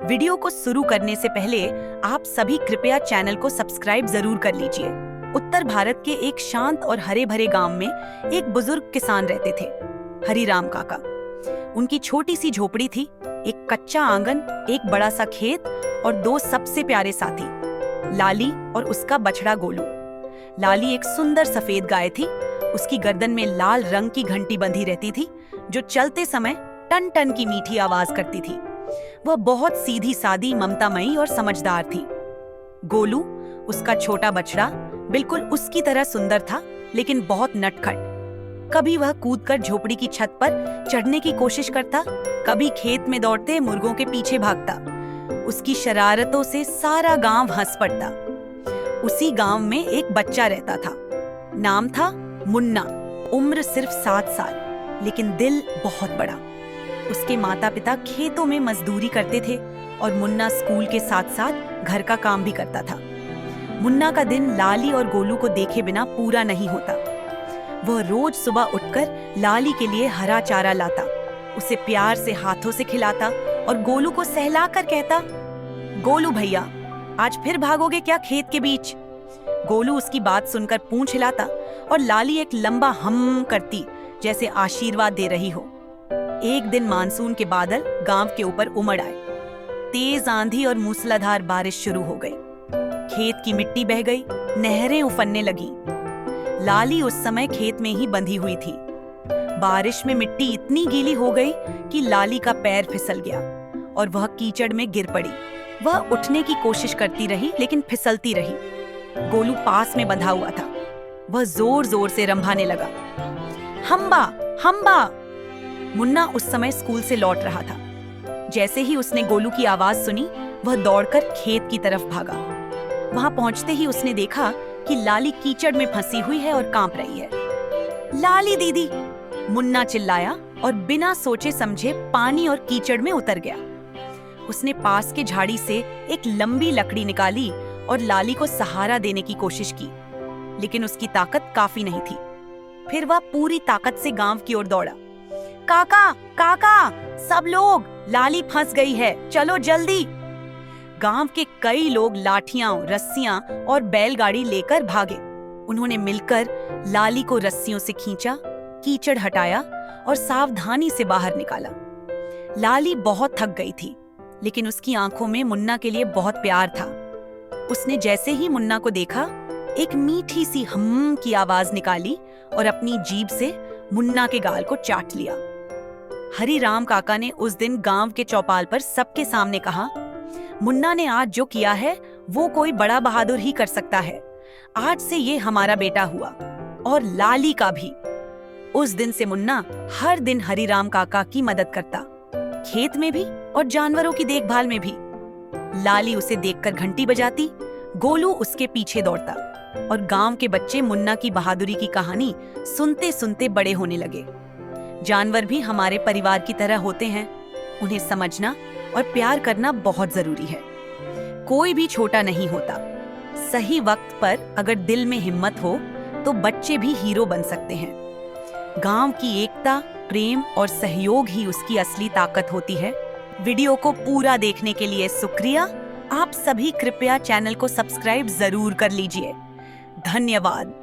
Video को शुरू करने से पहले आप सभी कृपया चैनल को सब्सक्राइब जरूर कर लीजिए। उत्तर भारत के एक शांत और हरे भरे गांव में एक बुजुर्ग किसान रहते थे, हरिराम काका। उनकी छोटी सी झोपड़ी थी, एक कच्चा आंगन, एक बड़ा सा खेत और दो सबसे प्यारे साथी, लाली और उसका बछड़ा गोलू। लाली एक सुंदर सफेद गाय थी। उसकी गर्दन में लाल रंग की घंटी बंधी रहती थी, जो चलते समय टन टन की मीठी आवाज करती थी। वह बहुत सीधी सादी, ममतामयी और समझदार थी। गोलू, उसका छोटा बछड़ा, बिल्कुल उसकी तरह सुंदर था, लेकिन बहुत नटखट। कभी वह कूदकर झोपड़ी की छत पर चढ़ने की कोशिश करता, कभी खेत में दौड़ते मुर्गों के पीछे भागता। उसकी शरारतों से सारा गांव हंस पड़ता। उसी गांव में एक बच्चा रहता था, नाम था मुन्ना। उम्र सिर्फ 7 साल, लेकिन दिल बहुत बड़ा। उसके माता पिता खेतों में मजदूरी करते थे और मुन्ना स्कूल के साथ साथ घर का काम भी करता था। मुन्ना का दिन लाली और गोलू को देखे बिना पूरा नहीं होता। वह रोज सुबह उठकर लाली के लिए हरा चारा लाता, उसे प्यार से हाथों से खिलाता और गोलू को सहलाकर कहता, गोलू भैया, आज फिर भागोगे क्या खेत के बीच? गोलू उसकी बात सुनकर पूंछ हिलाता और लाली एक लंबा हम करती, जैसे आशीर्वाद दे रही हो। एक दिन मानसून के बादल गांव के ऊपर उमड़ आए। तेज आंधी और मूसलाधार बारिश शुरू हो गई। खेत की मिट्टी बह गई, नहरें उफनने लगी। लाली उस समय खेत में ही बंधी हुई थी। बारिश में मिट्टी इतनी गीली हो गई कि लाली का पैर फिसल गया और वह कीचड़ में गिर पड़ी। वह उठने की कोशिश करती रही, लेकिन फिसलती रही। गोलू पास में बंधा हुआ था। वह जोर जोर से रंभाने लगा, हम्बा हम्बा। मुन्ना उस समय स्कूल से लौट रहा था। जैसे ही उसने गोलू की आवाज सुनी, वह दौड़कर खेत की तरफ भागा। वहां पहुंचते ही उसने देखा कि लाली कीचड़ में फंसी हुई है और कांप रही है। लाली दीदी, मुन्ना चिल्लाया और बिना सोचे समझे पानी और कीचड़ में उतर गया। उसने पास के झाड़ी से एक लंबी लकड़ी निकाली और लाली को सहारा देने की कोशिश की, लेकिन उसकी ताकत काफी नहीं थी। फिर वह पूरी ताकत से गांव की ओर दौड़ा। काका, काका, सब लोग, लाली फंस गई है, चलो जल्दी। गांव के कई लोग लाठियां, रस्सियां और बैलगाड़ी लेकर भागे। उन्होंने मिलकर लाली को रस्सियों से खींचा, कीचड़ हटाया और सावधानी से बाहर निकाला। लाली बहुत थक गई थी, लेकिन उसकी आंखों में मुन्ना के लिए बहुत प्यार था। उसने जैसे ही मुन्ना को देखा, एक मीठी सी हम की आवाज निकाली और अपनी जीभ से मुन्ना के गाल को चाट लिया। हरिराम काका ने उस दिन गांव के चौपाल पर सबके सामने कहा, मुन्ना ने आज जो किया है वो कोई बड़ा बहादुर ही कर सकता है। आज से ये हमारा बेटा हुआ और लाली का भी। उस दिन से मुन्ना हर दिन हरिराम काका की मदद करता, खेत में भी और जानवरों की देखभाल में भी। लाली उसे देखकर घंटी बजाती, गोलू उसके पीछे दौड़ता और गांव के बच्चे मुन्ना की बहादुरी की कहानी सुनते सुनते बड़े होने लगे। जानवर भी हमारे परिवार की तरह होते हैं। उन्हें समझना और प्यार करना बहुत जरूरी है। कोई भी छोटा नहीं होता। सही वक्त पर अगर दिल में हिम्मत हो तो बच्चे भी हीरो बन सकते हैं। गांव की एकता, प्रेम और सहयोग ही उसकी असली ताकत होती है। वीडियो को पूरा देखने के लिए शुक्रिया। आप सभी कृपया चैनल को सब्सक्राइब जरूर कर लीजिए। धन्यवाद।